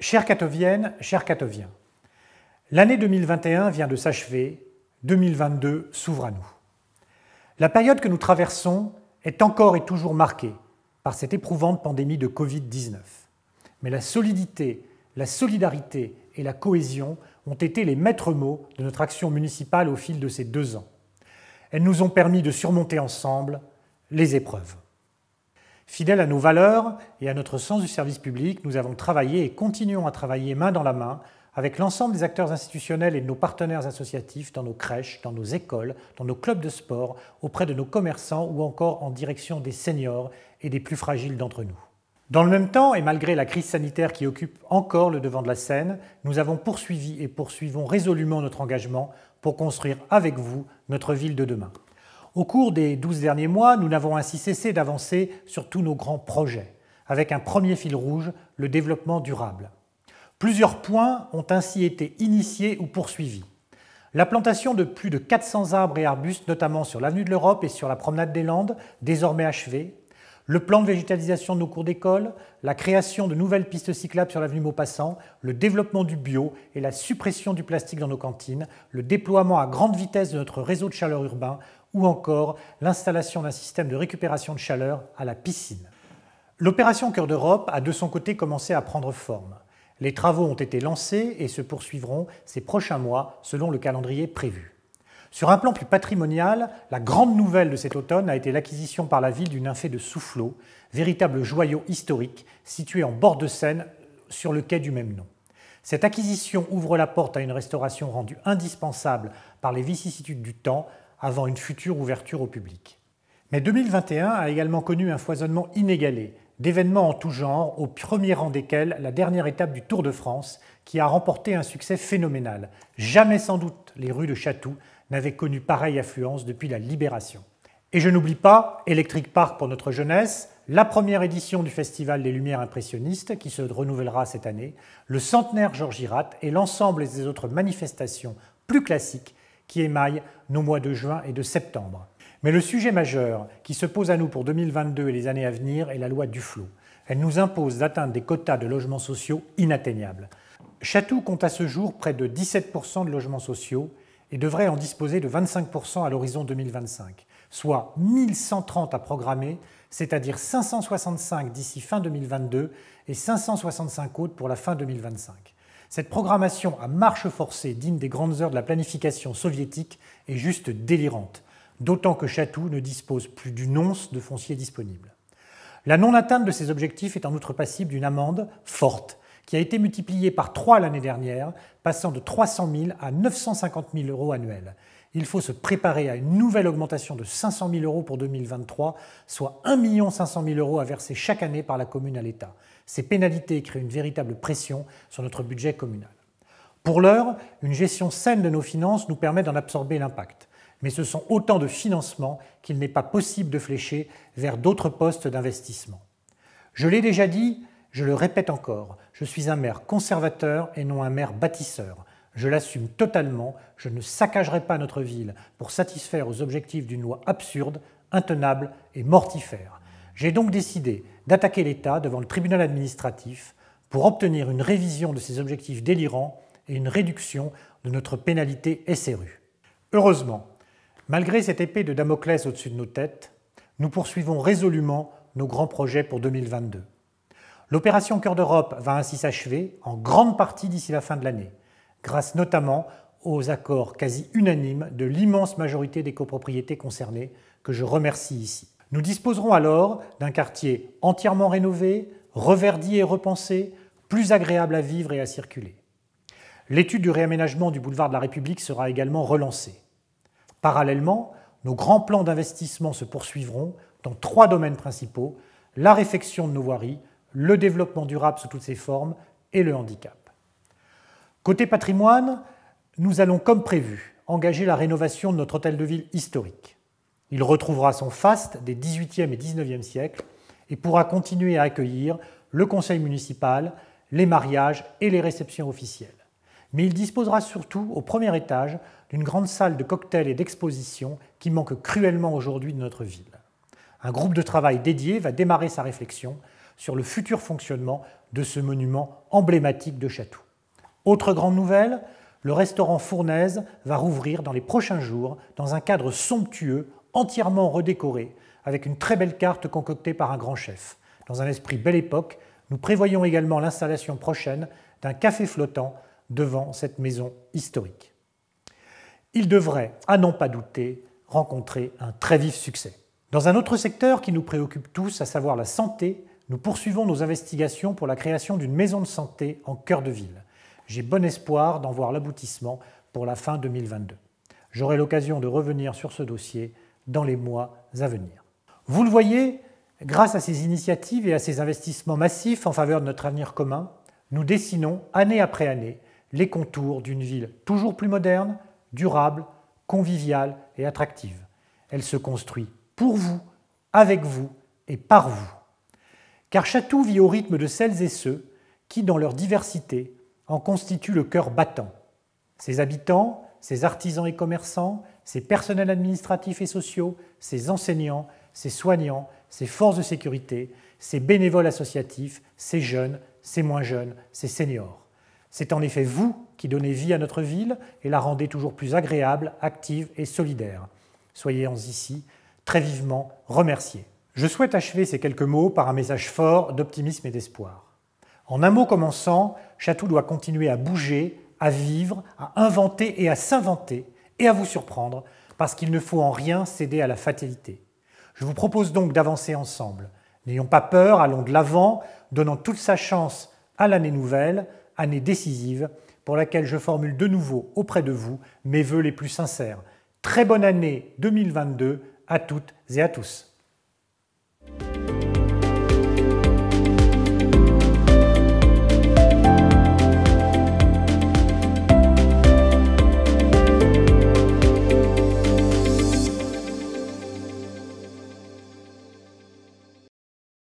Chères Catoviennes, chers Catoviens, l'année 2021 vient de s'achever, 2022 s'ouvre à nous. La période que nous traversons est encore et toujours marquée par cette éprouvante pandémie de Covid-19. Mais la solidité, la solidarité et la cohésion ont été les maîtres mots de notre action municipale au fil de ces 2 ans. Elles nous ont permis de surmonter ensemble les épreuves. Fidèles à nos valeurs et à notre sens du service public, nous avons travaillé et continuons à travailler main dans la main avec l'ensemble des acteurs institutionnels et de nos partenaires associatifs dans nos crèches, dans nos écoles, dans nos clubs de sport, auprès de nos commerçants ou encore en direction des seniors et des plus fragiles d'entre nous. Dans le même temps, et malgré la crise sanitaire qui occupe encore le devant de la scène, nous avons poursuivi et poursuivons résolument notre engagement pour construire avec vous notre ville de demain. Au cours des 12 derniers mois, nous n'avons ainsi cessé d'avancer sur tous nos grands projets, avec un premier fil rouge, le développement durable. Plusieurs points ont ainsi été initiés ou poursuivis. La plantation de plus de 400 arbres et arbustes, notamment sur l'avenue de l'Europe et sur la promenade des Landes, désormais achevée. Le plan de végétalisation de nos cours d'école, la création de nouvelles pistes cyclables sur l'avenue Maupassant, le développement du bio et la suppression du plastique dans nos cantines, le déploiement à grande vitesse de notre réseau de chaleur urbain ou encore l'installation d'un système de récupération de chaleur à la piscine. L'opération Cœur d'Europe a de son côté commencé à prendre forme. Les travaux ont été lancés et se poursuivront ces prochains mois selon le calendrier prévu. Sur un plan plus patrimonial, la grande nouvelle de cet automne a été l'acquisition par la ville du Nymphéa de Soufflot, véritable joyau historique situé en bord de Seine sur le quai du même nom. Cette acquisition ouvre la porte à une restauration rendue indispensable par les vicissitudes du temps avant une future ouverture au public. Mais 2021 a également connu un foisonnement inégalé d'événements en tout genre, au premier rang desquels la dernière étape du Tour de France, qui a remporté un succès phénoménal. Jamais sans doute les rues de Chatou n'avaient connu pareille affluence depuis la Libération. Et je n'oublie pas Electric Park pour notre jeunesse, la première édition du Festival des Lumières impressionnistes, qui se renouvellera cette année, le centenaire Georges Hirat et l'ensemble des autres manifestations plus classiques qui émaillent nos mois de juin et de septembre. Mais le sujet majeur qui se pose à nous pour 2022 et les années à venir est la loi Duflot. Elle nous impose d'atteindre des quotas de logements sociaux inatteignables. Chatou compte à ce jour près de 17% de logements sociaux et devrait en disposer de 25% à l'horizon 2025, soit 1130 à programmer, c'est-à-dire 565 d'ici fin 2022 et 565 autres pour la fin 2025. Cette programmation à marche forcée, digne des grandes heures de la planification soviétique, est juste délirante, d'autant que Chatou ne dispose plus d'une once de foncier disponible. La non-atteinte de ces objectifs est en outre passible d'une amende forte, qui a été multipliée par 3 l'année dernière, passant de 300 000 à 950 000 euros annuels. Il faut se préparer à une nouvelle augmentation de 500 000 euros pour 2023, soit 1 500 000 euros à verser chaque année par la commune à l'État. Ces pénalités créent une véritable pression sur notre budget communal. Pour l'heure, une gestion saine de nos finances nous permet d'en absorber l'impact. Mais ce sont autant de financements qu'il n'est pas possible de flécher vers d'autres postes d'investissement. Je l'ai déjà dit, je le répète encore, je suis un maire conservateur et non un maire bâtisseur. Je l'assume totalement, je ne saccagerai pas notre ville pour satisfaire aux objectifs d'une loi absurde, intenable et mortifère. J'ai donc décidé d'attaquer l'État devant le tribunal administratif pour obtenir une révision de ces objectifs délirants et une réduction de notre pénalité SRU. Heureusement, malgré cette épée de Damoclès au-dessus de nos têtes, nous poursuivons résolument nos grands projets pour 2022. L'opération Cœur d'Europe va ainsi s'achever en grande partie d'ici la fin de l'année, grâce notamment aux accords quasi unanimes de l'immense majorité des copropriétés concernées, que je remercie ici. Nous disposerons alors d'un quartier entièrement rénové, reverdi et repensé, plus agréable à vivre et à circuler. L'étude du réaménagement du boulevard de la République sera également relancée. Parallèlement, nos grands plans d'investissement se poursuivront dans 3 domaines principaux, la réfection de nos voiries, le développement durable sous toutes ses formes et le handicap. Côté patrimoine, nous allons, comme prévu, engager la rénovation de notre hôtel de ville historique. Il retrouvera son faste des XVIIIe et XIXe siècles et pourra continuer à accueillir le conseil municipal, les mariages et les réceptions officielles. Mais il disposera surtout, au premier étage, d'une grande salle de cocktails et d'exposition qui manque cruellement aujourd'hui de notre ville. Un groupe de travail dédié va démarrer sa réflexion sur le futur fonctionnement de ce monument emblématique de Chatou. Autre grande nouvelle, le restaurant Fournaise va rouvrir dans les prochains jours dans un cadre somptueux, entièrement redécoré, avec une très belle carte concoctée par un grand chef. Dans un esprit belle époque, nous prévoyons également l'installation prochaine d'un café flottant devant cette maison historique. Il devrait, à n'en pas douter, rencontrer un très vif succès. Dans un autre secteur qui nous préoccupe tous, à savoir la santé, nous poursuivons nos investigations pour la création d'une maison de santé en cœur de ville. J'ai bon espoir d'en voir l'aboutissement pour la fin 2022. J'aurai l'occasion de revenir sur ce dossier dans les mois à venir. Vous le voyez, grâce à ces initiatives et à ces investissements massifs en faveur de notre avenir commun, nous dessinons, année après année, les contours d'une ville toujours plus moderne, durable, conviviale et attractive. Elle se construit pour vous, avec vous et par vous. Car Chatou vit au rythme de celles et ceux qui, dans leur diversité, en constituent le cœur battant. Ses habitants, ses artisans et commerçants, ses personnels administratifs et sociaux, ses enseignants, ses soignants, ses forces de sécurité, ses bénévoles associatifs, ses jeunes, ses moins jeunes, ses seniors. C'est en effet vous qui donnez vie à notre ville et la rendez toujours plus agréable, active et solidaire. Soyez-en ici très vivement remerciés. Je souhaite achever ces quelques mots par un message fort d'optimisme et d'espoir. En un mot commençant, Chatou doit continuer à bouger, à vivre, à inventer et à s'inventer et à vous surprendre parce qu'il ne faut en rien céder à la fatalité. Je vous propose donc d'avancer ensemble. N'ayons pas peur, allons de l'avant, donnant toute sa chance à l'année nouvelle, année décisive, pour laquelle je formule de nouveau auprès de vous mes vœux les plus sincères. Très bonne année 2022 à toutes et à tous.